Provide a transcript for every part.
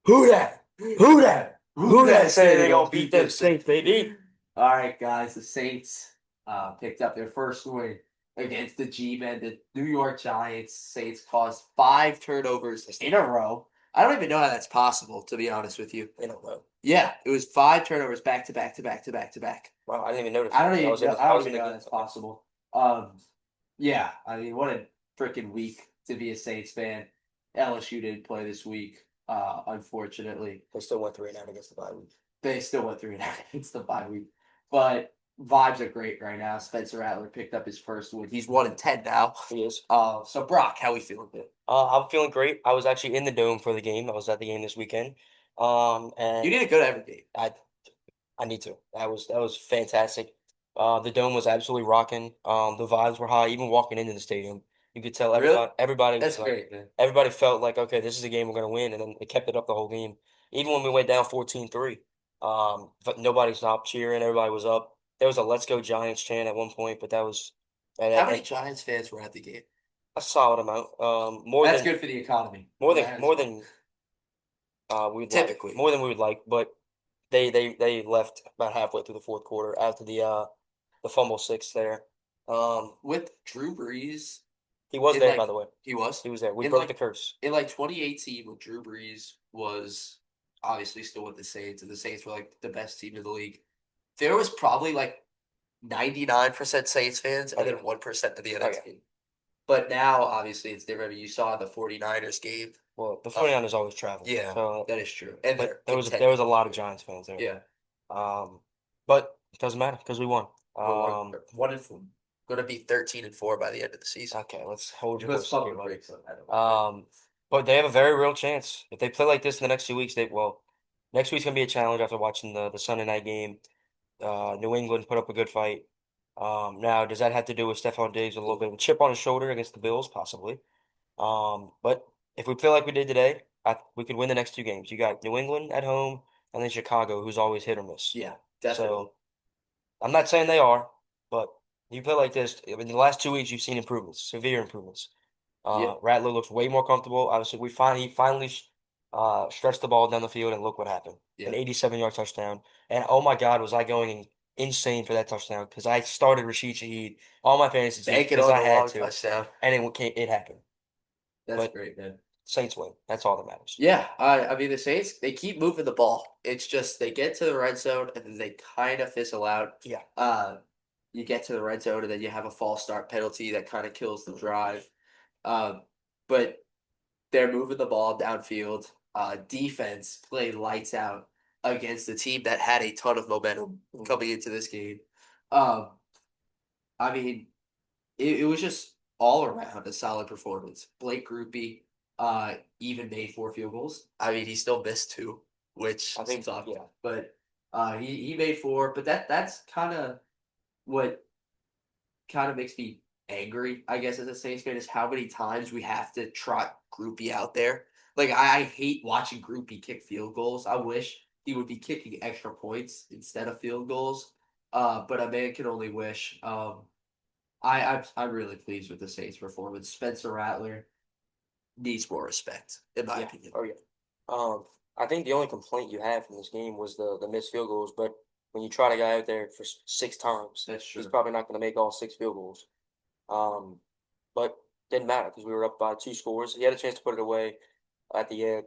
Who that? Who that? Who that Say say they they gonna gonna beat beat them them Saints, Saints? baby. All right, guys. The Saints picked up their first win against the G-Men, the New York Giants. Saints caused 5 turnovers in a row. I don't even know how that's possible, to be honest with you. In a row. Yeah, it was 5 turnovers back to back to back to back to back. Wow, I didn't even notice I that. don't even know. I I don't was in even the know how game. that's Okay. possible. Yeah, I mean, what a freaking week to be a Saints fan. LSU didn't play this week, unfortunately. They still went 3-9 against the bye week. They still went through it against the bye week, but vibes are great right now. Spencer Rattler picked up his first win. He's 1-10 now. He is. So Brock, how we feeling? Good. I'm feeling great. I was actually in the dome for the game. I was at the game this weekend. You And need to go to every game. I need to. That was fantastic. The dome was absolutely rocking. The vibes were high. Even walking into the stadium, you could tell Really? everybody was That's like, great, man. everybody felt like, okay, this is a game we're gonna win, and then they kept it up the whole game. Even when we went down 14-3, but nobody stopped cheering. Everybody was up. There was a "Let's Go Giants" chant at one point, but that was How many and Giants fans were at the game? a solid amount. More That's than good for the economy. more than That is more fun. than we'd like, Typically, more than we would like, but they left about halfway through the fourth quarter after the fumble six there. with Drew Brees He was in there, by the way. he was He was there. We in broke the curse. 2018 when Drew Brees was obviously still with the Saints, and the Saints were like the best team in the league. There was probably like 99% Saints fans Oh and then yeah. 1% of the Oh other yeah. team. But now, obviously, it's different. You saw the 49ers game. Well, the Uh, 49ers always travel. yeah, So, that is true. And but they're there was contending a this lot of year. Giants fans there. Yeah. Um, but it doesn't matter because we won. We're one and four. Going to be 13-4 by the end of the season. Okay, let's hold your Let's horses pump here, the buddy. brakes on that. Um, but they have a very real chance if they play like this in the next 2 weeks. Next week's gonna be a challenge after watching the Sunday night game. New England put up a good fight. Now, does that have to do with Stephon Diggs with a little bit of a chip on his shoulder against the Bills? Possibly. But if we play like we did today, we could win the next 2 games. You got New England at home and then Chicago, who's always hit or miss. Yeah, definitely. So I'm not saying they are, but you play like this. In the last 2 weeks, you've seen improvements, severe improvements. Yeah, Rattler looks way more comfortable. Obviously, he finally stretched the ball down the field, and look what happened. An yeah. 87-yard touchdown. And oh my God, was I going insane for that touchdown because I started Rashid Shaheed on my fantasy team Bank it because on I the had long to, touchdown. and it happened. That's But great, man. Saints win. That's all that matters. Yeah, I mean the Saints they keep moving the ball. It's just they get to the red zone and then they kind of fizzle out. Yeah. You get to the red zone and then you have a false start penalty that kind of kills the drive. Um, but they're moving the ball downfield. Defense played lights out against a team that had a ton of momentum Mhm. coming into this game. Um, I mean, it was just all around a solid performance. Blake Groupie even made 4 field goals. I mean, he still missed two, which I think, sucked, yeah. but he made four. But that's kind of what kind of makes me angry, I guess, as a Saints fan, is how many times we have to trot Groupie out there. Like I hate watching Groupie kick field goals. I wish he would be kicking extra points instead of field goals. But a man can only wish. I'm really pleased with the Saints' performance. Spencer Rattler needs more respect, in my Yeah. opinion. Oh, yeah. I think the only complaint you had from this game was the missed field goals, but when you trot a guy out there for 6 times, That's he's true. probably not going to make all 6 field goals. Um, but didn't matter because we were up by 2 scores. He had a chance to put it away at the end,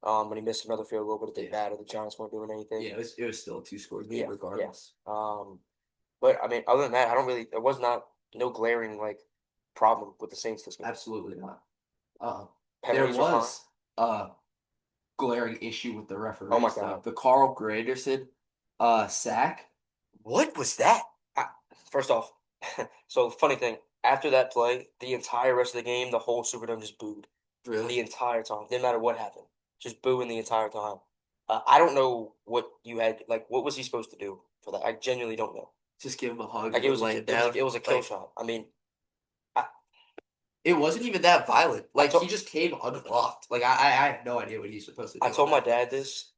when he missed another field goal, but it didn't Yeah, matter. The Giants weren't doing anything. yeah. It was still a two-score game Yeah, yeah. regardless. Um, but I mean, other than that, I don't really. There was not no glaring like problem with the Saints this game. Absolutely not. Uh, there Penalties are fine. was a glaring issue with the Oh my referees, though. God. The Carl Granderson sack. What was that? I, first off, so funny thing, after that play, the entire rest of the game, the whole Superdome just booed Really? the entire time. Didn't matter what happened, just booing the entire time. I don't know what you had like. What was he supposed to do for that? I genuinely don't know. Just give him a hug Like and then lay it down. it was a kill Like shot. I mean, I it wasn't even that violent. I Like he told just came unblocked. Like I have no idea what he's supposed to I do on told my that play. dad this.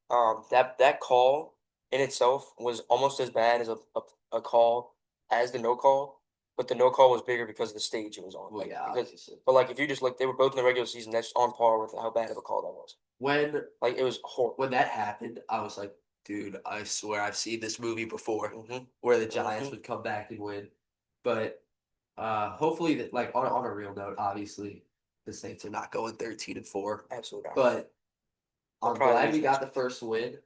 That call in itself was almost as bad as a call as the no call, but the no call was bigger because of the stage it was on. Well, Like yeah, because, obviously. but like if you just look, they were both in the regular season. That's on par with how bad of a call that was. when Like it was horrible. when that happened, I was like, dude, I swear I've seen this movie before Hmm. where the Giants would come back and win. But hopefully that like on a real note, obviously the Saints are not going 13-4. Absolutely not. But They'll I'm probably glad lose we got next the week. first win.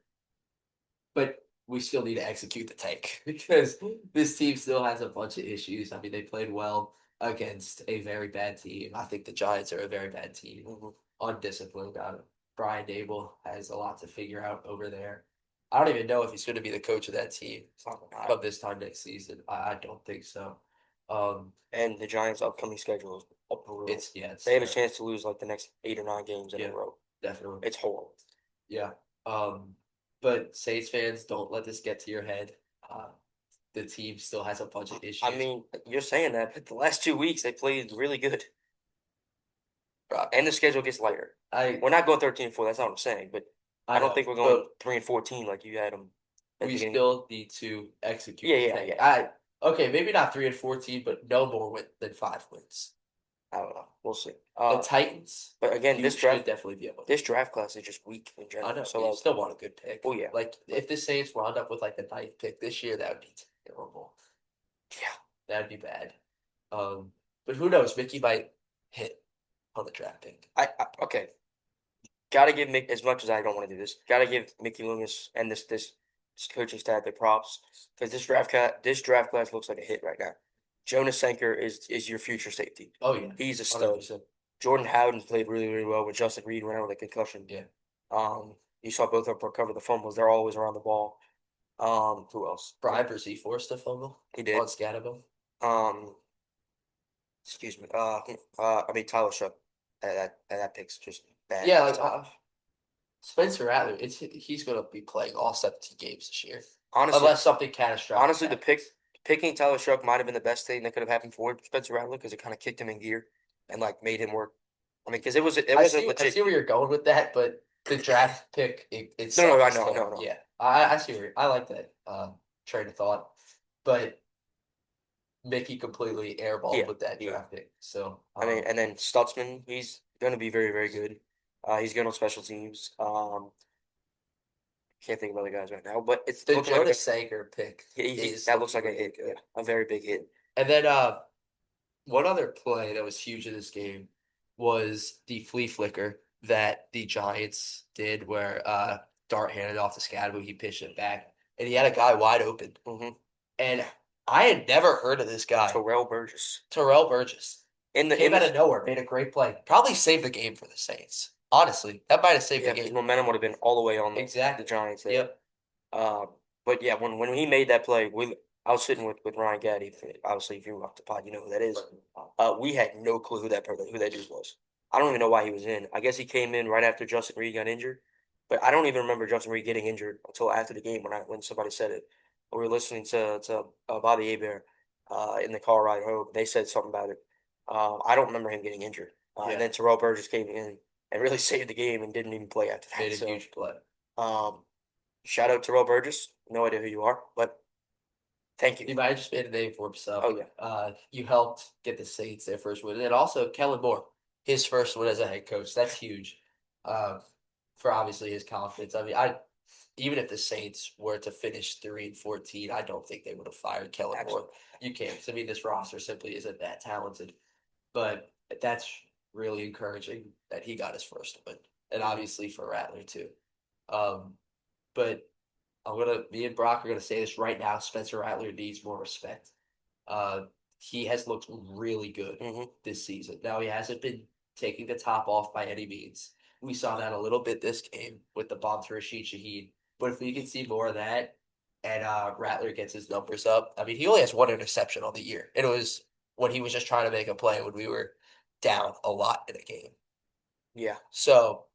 But we still need to execute the tank because this team still has a bunch of issues. I mean, they played well against a very bad team. I think the Giants are a very bad team. Hmm. Undisciplined. Brian Dable has a lot to figure out over there. I don't even know if he's going to be the coach of that team come this time next season. I don't think so. Um, And the Giants' upcoming schedule is brutal. it's They have a terrible. chance to lose like the next 8 or 9 games in a Yeah, row. definitely. It's horrible. Yeah. But Saints fans, don't let this get to your head. Uh, the team still has a bunch of I issues. mean, you're saying that, but the last 2 weeks they played really good, Bro, and the schedule gets lighter. I We're not going 13-4. That's not what I'm saying, but I I don't know, think we're going but 3-14 like you had them at the we beginning. still need to execute Yeah, the yeah, thing. yeah. I okay, maybe not 3-14, but no more than 5 wins. I don't know. We'll see. The Titans, But again, you should definitely be able to. this draft class is just weak in I general. know, So but you like, still want a good pick. oh yeah, Like but if the Saints wound up with like the ninth pick this year, that would be terrible. yeah, That'd be bad. But who knows? Mickey might hit on the draft pick. okay. Gotta give Mick as much as I don't want to do this. Gotta give Mickey Loomis and this coaching staff their props because this draft class looks like a hit right now. Jonas Sanker is your future safety. Oh yeah, He's a stud. 100%. Jordan Howden played really really well with Justin Reed went out with a concussion. Yeah, You saw both of them recover the fumbles. They're always around the ball. Who else? Brian Brzee forced a fumble He did. on Scatterville. Um, excuse me. I mean Tyler Shuck. That pick's just bad. Yeah, like Spencer Rattler, he's going to be playing all 17 games this year, Honestly, unless something catastrophic honestly, happens. picking Tyler Shuck might have been the best thing that could have happened for Spencer Rattler because it kind of kicked him in gear and like made him work. I mean, because it wasn't I legit. see where you're going with that, but the draft pick No, no, itself I is know, no, terrible. no. Yeah, I see where I like that train of thought, but Mickey completely airballed Yeah, with that yeah. draft pick. So I mean, and then Stutzman, he's going to be very, very good. He's good on special teams. Can't think of other guys right now, but it's the looking like Jonas Sager pick is that looks looking like a really hit. good. Yeah, a very big hit. And then one other play that was huge in this game was the flea flicker that the Giants did where Dart handed off to Scadaboo, he pitched it back, and he had a guy wide open. Mm-hmm. And I had never heard of this guy, Terrell Burgess Terrell Burgess. in Came out of nowhere, made a great play. Probably saved the game for the Saints. Honestly, that might have saved yeah, the because game. momentum would have been all the way on the Exactly. Giants there. Yep. But yeah, when he made that play, I was sitting with Ryan Gaddy. Obviously, if you're off the pod, you know who that is. We had no clue who that dude was. I don't even know why he was in. I guess he came in right after Justin Reed got injured, but I don't even remember Justin Reed getting injured until after the game when somebody said it. We were listening to Bobby Abear in the car ride home. They said something about it. I don't remember him getting injured. And Yeah. then Terrell Burgess came in and really saved the game and didn't even play after that. Made a So, huge play. shout out to Terrell Burgess. No idea who you are, but thank you. He might have just made a name for himself. Oh yeah, You helped get the Saints their first win, and then also Kellen Moore, his first win as a head coach. That's huge, for obviously his confidence. I mean, I even if the Saints were to finish 3-14, I don't think they would have fired Kellen Moore. absolutely. You can't. I mean, this roster simply isn't that talented. But that's really encouraging that he got his first win, and Mhm. obviously for Rattler too. Um, but me and Brock are gonna say this right now. Spencer Rattler needs more respect. Uh, he has looked really good Mhm. this season. Now he hasn't been taking the top off by any means. We saw that a little bit this game with the bomb to Rashid Shaheed. But if we can see more of that, and Rattler gets his numbers up, I mean, he only has one interception on the year, and it was when he was just trying to make a play when we were down a lot in a game. Yeah, So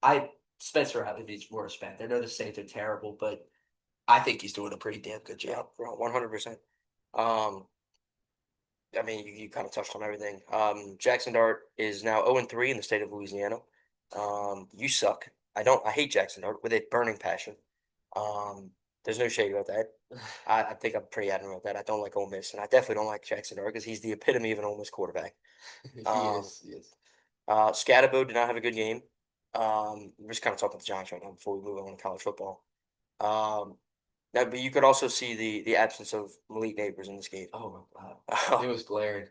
I Spencer Rattler needs more respect. I know the Saints are terrible, but I think he's doing a pretty damn good yeah, job. 100%. Um, I mean, you kind of touched on everything. Jackson Dart is now 0-3 in the state of Louisiana. You suck. I hate Jackson Dart with a burning passion. Um, there's no shade about that. I think I'm pretty adamant about that. I don't like Ole Miss, and I definitely don't like Jackson Dart because he's the epitome of an Ole Miss quarterback. He Um, is. He is. Scatabo did not have a good game. We're just kind of talking the Giants right now before we move on to college football. Now, but you could also see the absence of Malik Neighbors in this game. Oh my god, it was glaring.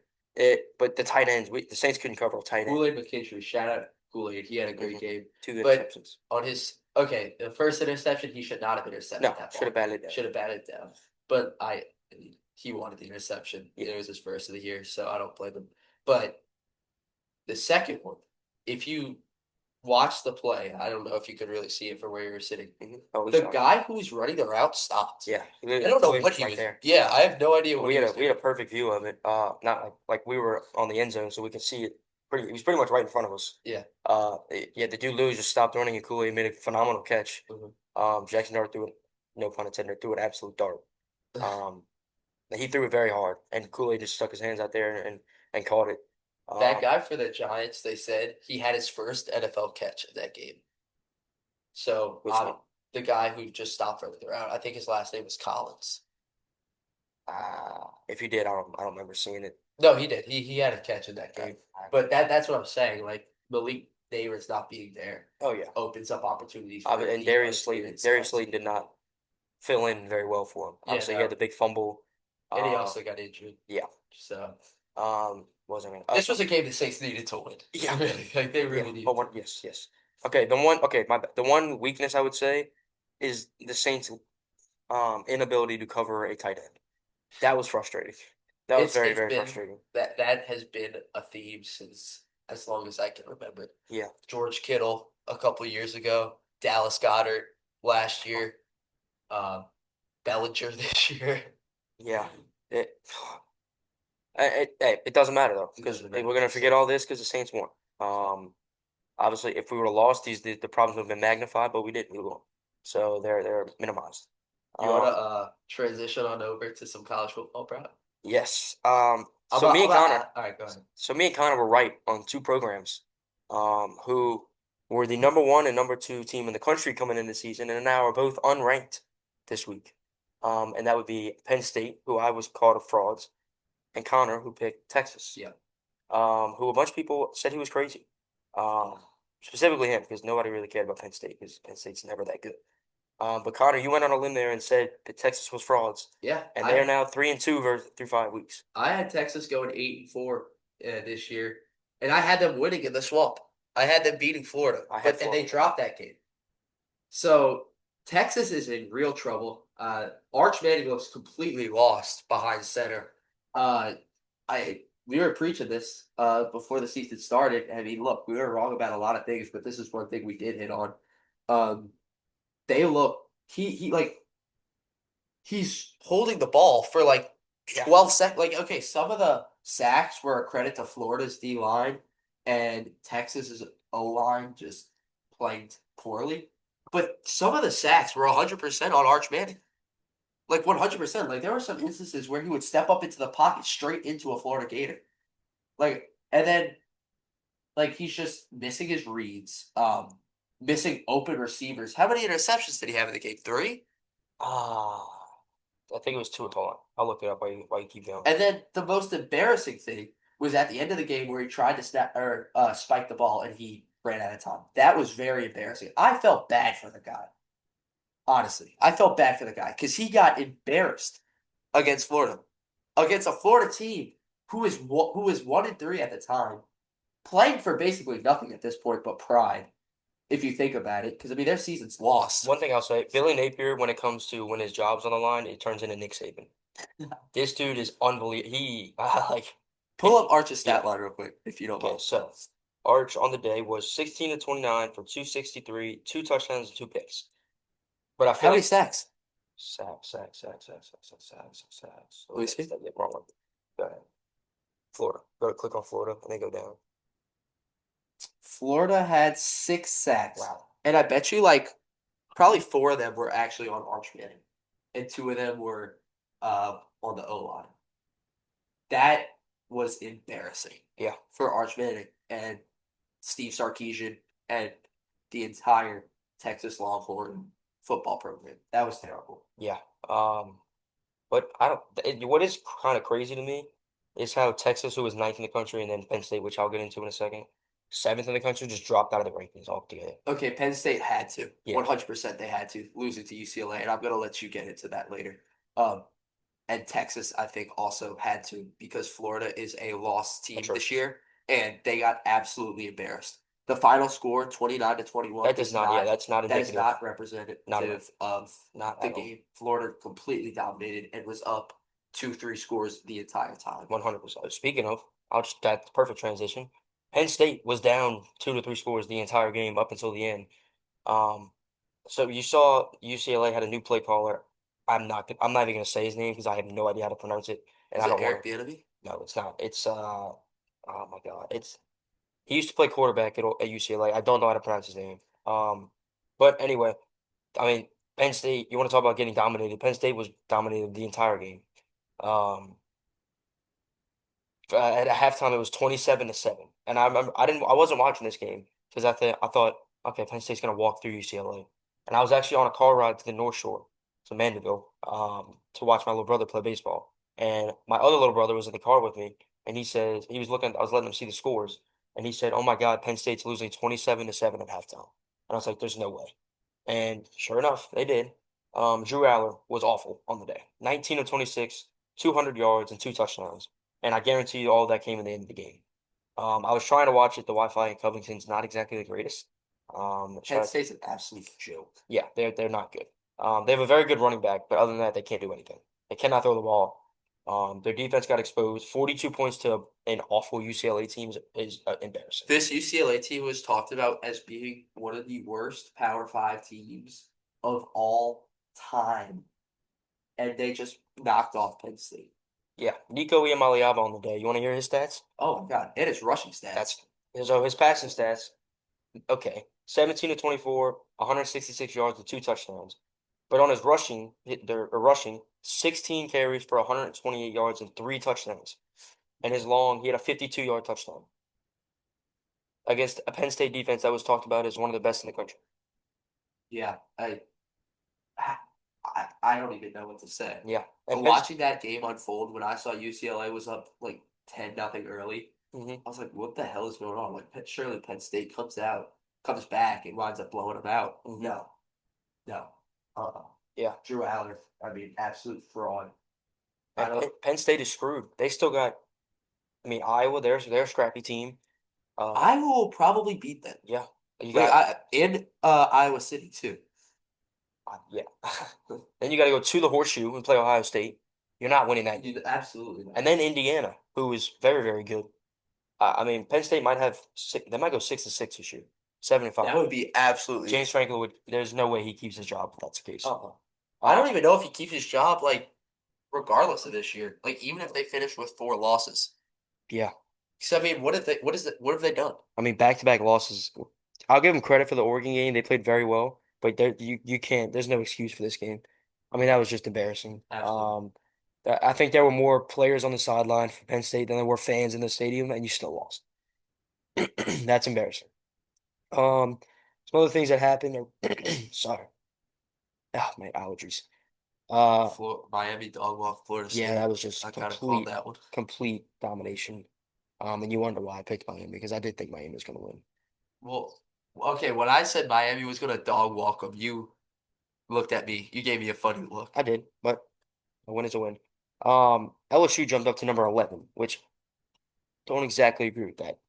But the tight ends, the Saints couldn't cover a tight end. Kool-Aid McKinstry, shout out Kool-Aid. He had a great Mhm. game. Two But interceptions. on his the first interception, he should not have intercepted No, that should have ball. batted it down. Should have batted down. But I mean, he wanted the interception. Yeah. It was his first of the year, so I don't blame him. But the second one, if you watch the play, I don't know if you could really see it from where you were sitting. Oh, we The saw it. guy who was running the route stopped. Yeah, I don't know Williams what he right was. there. Yeah, I have no idea what We he had was we had a doing. perfect view of it. Not like we were on the end zone, so we could see it. It was pretty much right in front of us. Yeah. Yeah, the dude Lewis just stopped running, and Kool-Aid made a phenomenal catch. Mhm. Jackson Dart threw it, no pun intended, threw an absolute dart. Um, he threw it very hard, and Kool-Aid just stuck his hands out there and caught it. That Um, guy for the Giants, they said he had his first NFL catch of that game. So which one? the guy who just stopped running the route, I think his last name was Collins. If you did, I don't remember seeing it. No, he did. He had a catch in that Uh, game. But that's what I'm saying. Like Malik Neighbors not being there oh yeah, opens up opportunities for and the Darius Slayton. inexperienced Darius guys. Slayton did not fill in very well for him. Yeah, Obviously, he had no. the big fumble. And he also got injured. Yeah. So Wasn't it? this was a game the Saints needed to win. Yeah. Really. Like they Yeah, really needed but to one, win. yes. Okay, the one, okay, my bad. The one weakness I would say is the Saints' inability to cover a tight end. That was frustrating. That was very, It's very been frustrating. that has been a theme since as long as I can remember. Yeah. George Kittle a couple years ago, Dallas Goddard last year, um, Bellinger this year. Yeah. It, it doesn't matter though, because doesn't we're matter. gonna forget all this because the Saints won. Obviously, if we would have lost, the problems would have been magnified, but we didn't. We won, so they're minimized. You want to Um, transition on over to some college football, bro? yes. All right, go ahead. So me and Connor were right on two programs, who were the number one and number two team in the country coming in the season, and now are both unranked this week. And that would be Penn State, who I was called a frauds, and Connor, who picked Texas. Yeah. Who a bunch of people said he was crazy. Specifically him, because nobody really cared about Penn State, because Penn State's never that good. But Connor, you went on a limb there and said that Texas was frauds, Yeah, and they are now 3-2 through 5 weeks. I had Texas going 8-4 this year, and I had them winning in the swamp. I had them beating Florida, and they dropped that game. So Texas is in real trouble. Arch Manning looks completely lost behind center. We were preaching this before the season started. I mean, look, we were wrong about a lot of things, but this is one thing we did hit on. They look he like he's holding the ball for like 12 seconds. Like, okay, some of the sacks were a credit to Florida's D line and Texas's O line just playing poorly. But some of the sacks were 100% on Arch Manning. Like 100%. Like there were some instances where he would step up into the pocket straight into a Florida Gator. Like, and then like he's just missing his reads, missing open receivers. How many interceptions did he have in the game? 3? Ah, I think it was two. Hold on, I'll look it up while you keep going. And then the most embarrassing thing was at the end of the game where he tried to spike the ball and he ran out of time. That was very embarrassing. I felt bad for the guy. Honestly, I felt bad for the guy because he got embarrassed against Florida, against a Florida team who is 1-3 at the time, playing for basically nothing at this point but pride. If you think about it, because I mean their season's lost. One thing I'll say, Billy Napier, when it comes to when his job's on the line, it turns into Nick Saban. This dude is unbelievable. Pull up Arch's stat line real quick if you don't Okay, mind. so Arch on the day was 16-29 for 263, 2 touchdowns and 2 picks. But I How feel many like sacks? sacks. Let me see. Wrong one. Go ahead. Florida. Go to click on Florida and then go down. Florida had 6 sacks. Wow. And I bet you like probably 4 of them were actually on Arch Manning. And 2 of them were on the O line. That was embarrassing. Yeah. For Arch Manning and Steve Sarkisian and the entire Texas Longhorn football program. That was terrible. Yeah. But what is kind of crazy to me is how Texas, who was ninth in the country, and then Penn State, which I'll get into in a second, 7th in the country, just dropped out of the rankings altogether. Okay, Penn State had to. Yeah, 100% they had to lose it to UCLA, and I'm gonna let you get into that later. And Texas, I think, also had to because Florida is a lost team this atrocious. year, and they got absolutely embarrassed. The final score, 29-21, That does not. Yeah, that's not that is indicative. not Not at all. representative of Not the at all. game. Florida completely dominated and was up 2, 3 scores the entire time. 100%. Speaking of, that's perfect transition. Penn State was down 2 to 3 scores the entire game up until the end. Um, so you saw UCLA had a new play caller. I'm not even gonna say his name because I have no idea how to pronounce it, and Is I it don't want Eric to. Bieniemy? No, it's not. Oh my God, he used to play quarterback at UCLA. I don't know how to pronounce his name. Um, but anyway, I mean, Penn State. You want to talk about getting dominated? Penn State was dominated the entire game. Um, at halftime it was 27-7, and I remember I wasn't watching this game because I thought, okay, Penn State's gonna walk through UCLA, and I was actually on a car ride to the North Shore, to Mandeville, to watch my little brother play baseball, and my other little brother was in the car with me, and he says he was looking, I was letting him see the scores, and he said, "Oh my God, Penn State's losing 27-7 at halftime," and I was like, "There's no way," and sure enough, they did. Drew Aller was awful on the day, 19 of 26, 200 yards and 2 touchdowns. And I guarantee you all that came in the end of the game. I was trying to watch it. The Wi-Fi in Covington's not exactly the greatest. Penn State's an absolute joke. Yeah, they're not good. They have a very good running back, but other than that, they can't do anything. They cannot throw the ball. Their defense got exposed. 42 points to an awful UCLA team is embarrassing. This UCLA team was talked about as being one of the worst Power Five teams of all time, and they just knocked off Penn State. Yeah, Nico Iamaleava on the day. You want to hear his stats? Oh my god, and it's rushing That's stats. so his passing stats. Okay, 17 to 24, 166 yards with 2 touchdowns. But on his rushing, they're rushing 16 carries for 128 yards and 3 touchdowns. And his long, he had a 52-yard touchdown against a Penn State defense that was talked about as one of the best in the country. Yeah, I don't even know what to say. Yeah, and But Penn, watching that game unfold when I saw UCLA was up like 10-0 early, mhm. I was like, what the hell is going on? Like, surely Penn State comes back and winds up blowing them out. No, no. Uh-uh. Yeah, Drew Aller, I mean, absolute fraud. I and don't. Penn State is screwed. They still got, I mean, Iowa. They're a scrappy team. Uh, Iowa will probably beat them. yeah, you Like got I in Iowa City too. yeah. Then you got to go to the Horseshoe and play Ohio State. You're not winning that game. Absolutely And not. then Indiana, who is very, very good. I mean, Penn State might have they might go 6-6 this year, 7-5. That would be absolutely. James Franklin would. There's no way he keeps his job if that's the case. Uh-uh. I Uh, don't even know if he keeps his job. Like regardless of this year, like even if they finish with 4 losses. yeah. Because I mean, what have they done? I mean, back-to-back losses. I'll give them credit for the Oregon game. They played very well, but you can't. There's no excuse for this game. I mean, that was just embarrassing. Absolutely. I think there were more players on the sideline for Penn State than there were fans in the stadium, and you still lost. That's embarrassing. Um, some other things that happened are, sorry. Oh, my allergies. Uh, Miami dog walk Florida yeah, State. that was just I kind of called that one. complete domination. And you wonder why I picked Miami because I did think Miami was going to win. Well, okay. When I said Miami was going to dog walk them, you looked at me. You gave me a funny look. I did, but a win is a win. LSU jumped up to number 11, which don't exactly agree with that.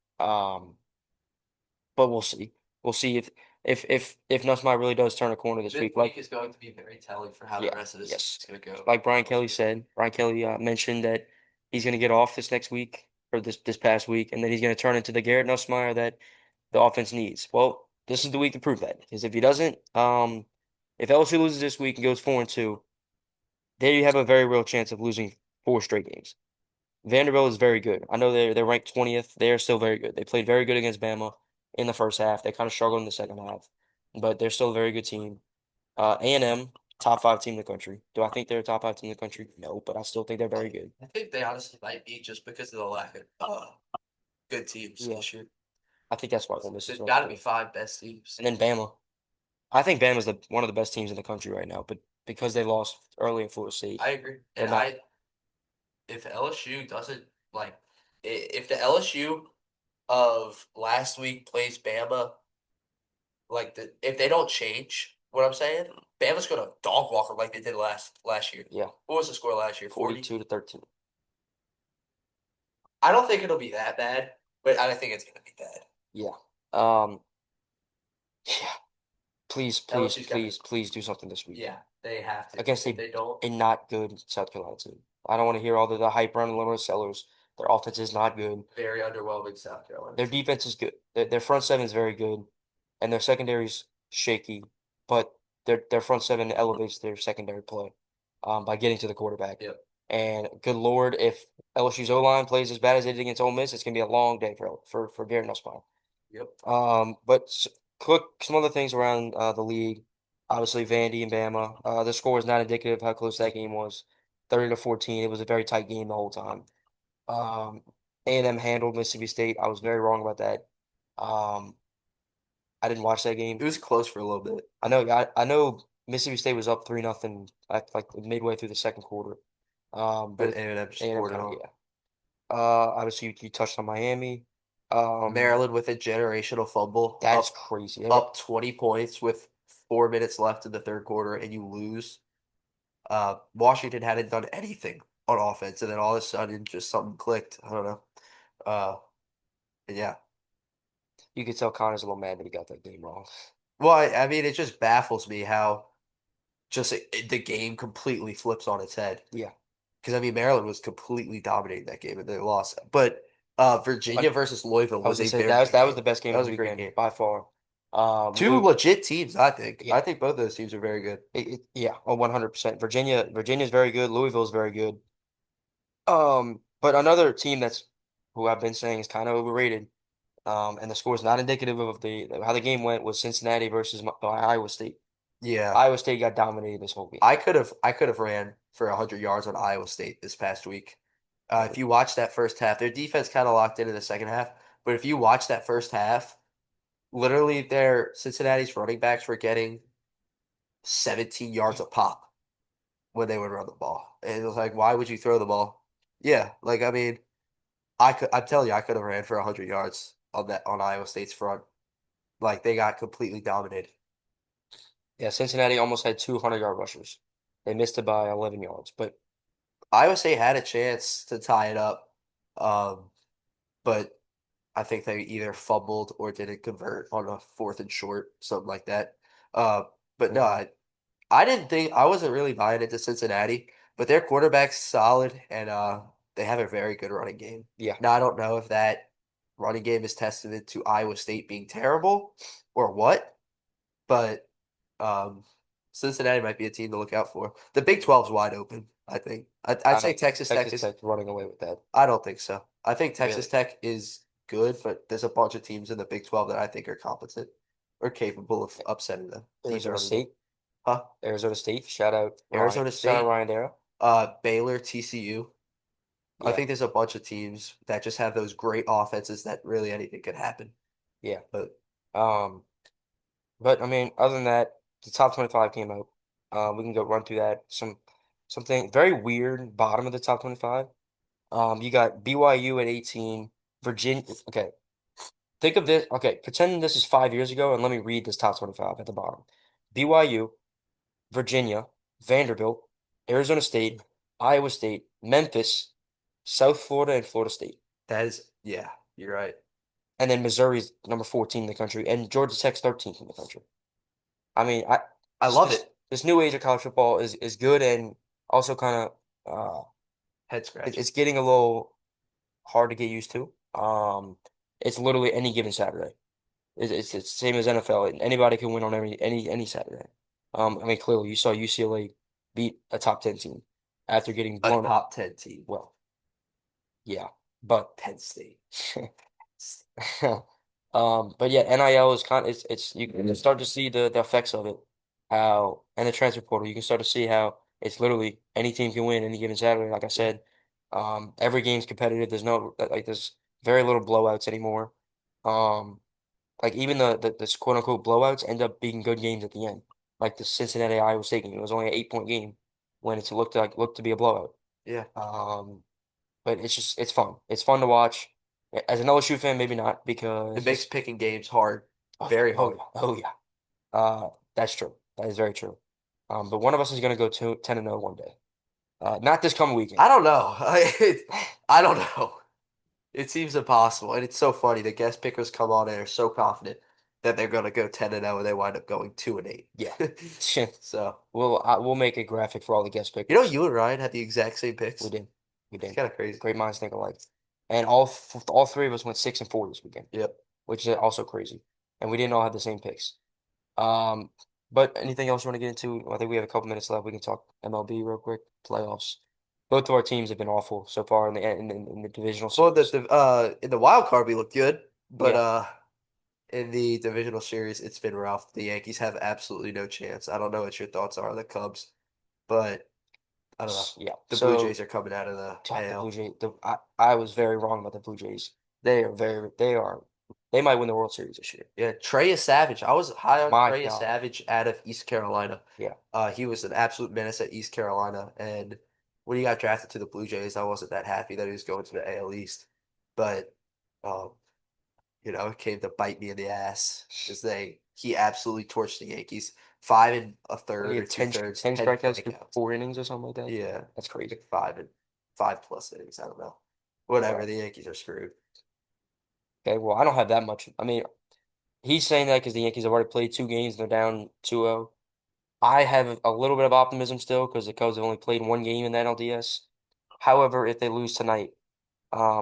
But we'll see. We'll see if Nussmeier really does turn a corner this This week. week Like, is going to be very telling for how the yeah, rest of this yes. is going to go. Like Brian Kelly said, Brian Kelly mentioned that he's going to get off this next week or this past week, and then he's going to turn into the Garrett Nussmeier that the offense needs. Well, this is the week to prove that. Because if he doesn't, if LSU loses this week and goes 4-2, they have a very real chance of losing 4 straight games. Vanderbilt is very good. I know they're ranked 20th. They are still very good. They played very good against Bama in the first half. They kind of struggled in the second half, but they're still a very good team. A&M, top 5 team in the country. Do I think they're a top 5 team in the country? No, but I still think they're very good. I think they honestly might be just because of the lack of good teams Yeah, this year. I think that's why Ole Miss is There's ranked got to be 4th. 5 best teams. And then Bama. I think Bama's one of the best teams in the country right now, but because they lost early in Florida State, I agree, they're and not. if LSU doesn't like, if the LSU of last week plays Bama, like if they don't change what I'm saying, Bama's gonna dog walk them like they did last year. Yeah, What was the score last year? 40? 42-13. I don't think it'll be that bad, but I think it's gonna be bad. Yeah. Um, yeah. Please, please, LSU's got to, please, please do something this week yeah, they have to. against If they don't, a not good South Carolina team. I don't want to hear all the hype around Illinois Sellers. Their offense is not good. very underwhelming South Carolina Their team. defense is good. Their front seven is very good, and their secondary's shaky. But their front seven elevates their secondary play, by getting to the quarterback. Yep, And good Lord, if LSU's O line plays as bad as they did against Ole Miss, it's gonna be a long day for Garrett Nussbaum. yep. But quick, some other things around the league. Obviously, Vandy and Bama. The score is not indicative of how close that game was. 30-14. It was a very tight game the whole time. Um, A&M handled Mississippi State. I was very wrong about that. Um, I didn't watch that game. It was close for a little bit, I know Mississippi State was up 3-0 like midway through the second quarter. But but A&M just A&M poured it kind of, on. yeah. Obviously you touched on Miami. Maryland with a generational fumble, That's crazy. up 20 points with 4 minutes left in the third quarter, and you lose. Washington hadn't done anything on offense, and then all of a sudden, just something clicked. I don't know. Uh, and yeah. You could tell Connor's a little mad that he got that game wrong. Well, I mean, it just baffles me how just the game completely flips on its head. Yeah. Because I mean, Maryland was completely dominating that game, and they lost. But Virginia But versus Louisville I was was gonna a say very good that was game. the best game That of was the a great weekend game. by far. Two legit teams, I think. Yeah, I think both those teams are very good. yeah, 100%. Virginia's very good. Louisville's very good. But another team that's who I've been saying is kind of overrated. And the score is not indicative of the how the game went was Cincinnati versus Iowa State. Yeah, Iowa State got dominated this whole game. I could have ran for 100 yards on Iowa State this past week. If you watch that first half, their defense kind of locked into the second half. But if you watch that first half, literally their Cincinnati's running backs were getting 17 yards a pop when they would run the ball. And it was like, why would you throw the ball? Yeah, like I mean, I'm telling you, I could have ran for 100 yards on Iowa State's front. Like they got completely dominated. Yeah, Cincinnati almost had 200-yard rushers. They missed it by 11 yards, but Iowa State had a chance to tie it up, um, but I think they either fumbled or didn't convert on a fourth and short, something like that. Uh, but no, mhm, I didn't think I wasn't really buying into Cincinnati, but their quarterback's solid and they have a very good running game. yeah. Now I don't know if that running game is testament to Iowa State being terrible or what, but um, Cincinnati might be a team to look out for. The Big 12's wide open, I think. I'd I say don't Texas Tech Texas is. Tech running away with that. I don't think so. I think Texas Really. Tech is good, but there's a bunch of teams in the Big 12 that I think are competent or capable of upsetting them, Arizona dethroning them. State. Huh? Arizona State. Shout out Ryan. Arizona Shout out State, Ryan Dara. Baylor, TCU. I Yeah, think there's a bunch of teams that just have those great offenses that really anything could happen. yeah. But Um, but I mean, other than that, the top 25 came out. We can go run through that. Something very weird bottom of the top 25. You got BYU at 18, Virginia. Okay, think of this. Okay, pretend this is 5 years ago, and let me read this top 25 at the bottom. BYU, Virginia, Vanderbilt, Arizona State, Iowa State, Memphis, South Florida, and Florida State. that is, yeah, you're right. And then Missouri's number 14 in the country, and Georgia Tech's 13th in the country. I mean, I this love this, it. this new age of college football is good and also kind of Head scratching. it's getting a little hard to get used to. It's literally any given Saturday. It's the same as NFL. Anybody can win on any Saturday. I mean, clearly you saw UCLA beat a top 10 team after getting A blown up. top 10 team. Well, yeah, but Penn State. but yeah, NIL is kind of it's you can start to see the effects of it, how and the transfer portal. You can start to see how it's literally any team can win any given Saturday. Like I said, every game's competitive. There's no like there's very little blowouts anymore. Um, like even the quote unquote blowouts end up being good games at the end. Like the Cincinnati Iowa State game, it was only an 8 point game when it looked to be a blowout. Yeah. Um, but it's fun. It's fun to watch. As an LSU fan, maybe not It because makes just picking games hard, oh, very oh hard. yeah, oh yeah. That's true. That is very true. But one of us is gonna go to 10-0 one day. Not this coming weekend. I don't know. I don't know. It seems impossible, and it's so funny. The guest pickers come on and are so confident that they're going to go 10-0, and they wind up going 2-8. Yeah. So We'll make a graphic for all the guest you know, pickers. you and Ryan had the exact same We picks. did. We It's did. kind of crazy. Great minds think alike. And all three of us went 6-4 this weekend, Yep. which is also crazy. And we didn't all have the same picks. Um, but anything else you want to get into? I think we have a couple minutes left. We can talk MLB real quick. Playoffs. Both of our teams have been awful so far in the divisional Well, series. in the wild card we look good, but Yeah. in the divisional series it's been rough. The Yankees have absolutely no chance. I don't know what your thoughts are on the Cubs, but I don't know. Yeah. The Blue So Jays are coming out of the God, the Blue AL. Jays. I was very wrong about the Blue Jays. They might win the World Series this year. Yeah, Trey Savage. I was high on My Trey God. Savage out of East Carolina. Yeah. He was an absolute menace at East Carolina, and when he got drafted to the Blue Jays, I wasn't that happy that he was going to the AL East. But um, it came to bite me in the ass because he absolutely torched the Yankees. Five and a What do third you or have two 10, thirds, 10 10 strikeouts through strikeouts. 4 innings or something like that? Yeah, That's crazy. like five plus innings. I don't know. Yeah. Whatever. The Yankees are screwed. Okay. Well, I don't have that much. I mean, he's saying that because the Yankees have already played 2 games and they're down 2-0. I have a little bit of optimism still because the Cubs have only played 1 game in the NLDS. However, if they lose tonight,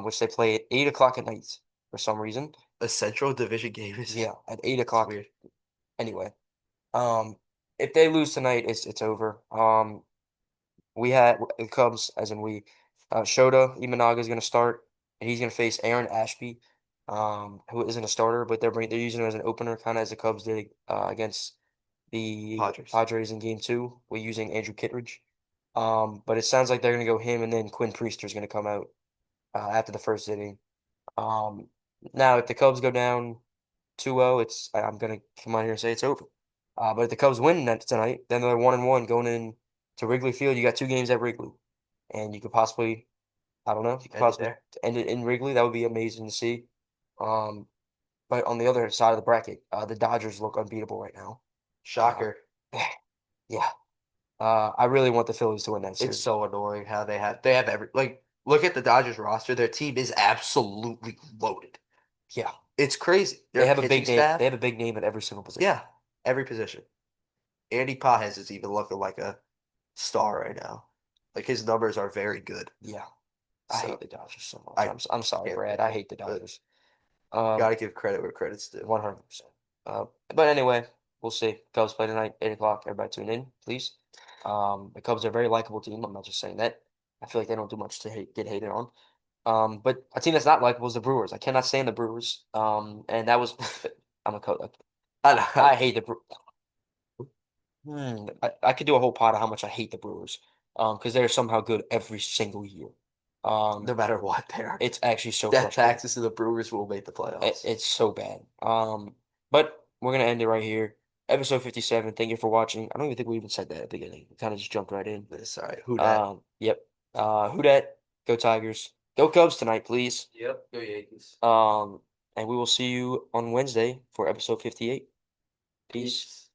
which they play at 8 o'clock at night for some reason, A Central Division game is yeah, at eight it's o'clock weird. anyway. Um, if they lose tonight, it's over. We had the Cubs, as in we, Shota Imanaga is going to start, and he's going to face Aaron Ashby, who isn't a starter, but they're using him as an opener, kind of as the Cubs did against the Padres. Padres in Game 2. We're using Andrew Kittredge. But it sounds like they're going to go him, and then Quinn Priester is going to come out after the first inning. Um, Now, if the Cubs go down 2-0, I'm gonna come on here and say it's over. But if the Cubs win tonight, then they're 1-1 going in to Wrigley Field. You got 2 games at Wrigley, and you could possibly, I don't know, you could End it possibly there. end it in Wrigley. That would be amazing to see. Um, but on the other side of the bracket, the Dodgers look unbeatable right now. Uh, Shocker. yeah. I really want the Phillies to win that It's series. so annoying how they have every look at the Dodgers roster. Their team is absolutely loaded. Yeah, It's crazy. they Their have a pitching big name. They staff, have a big name at every single position. yeah, every position. Andy Pajes is even looking like a star right now. Like his numbers are very good. Yeah, I hate So the Dodgers so much. I I'm sorry, can't Brad. pick I them, hate the but Dodgers. Um, gotta give credit where credit's due. 100%. But anyway, we'll see. Cubs play tonight, 8 o'clock. Everybody tune in, please. The Cubs are a very likable team. I'm not just saying that. I feel like they don't do much to get hated on. But a team that's not likable is the Brewers. I cannot stand the Brewers. And that was I'm a Cubs. I I know, hate the Brewers. I could do a whole pot of how much I hate the Brewers. Because they're somehow good every single year. Um, no matter what, they are it's actually so death frustrating. taxes to the Brewers will make the playoffs. It's so bad. But we're gonna end it right here. Episode 57. Thank you for watching. I don't even think we even said that at the beginning. We kind of just jumped right in. Sorry, who dat? Yep. Who dat? Go Tigers. Go Cubs tonight, please. Yep, go Yankees. Um, and we will see you on Wednesday for episode 58. Peace. Peace.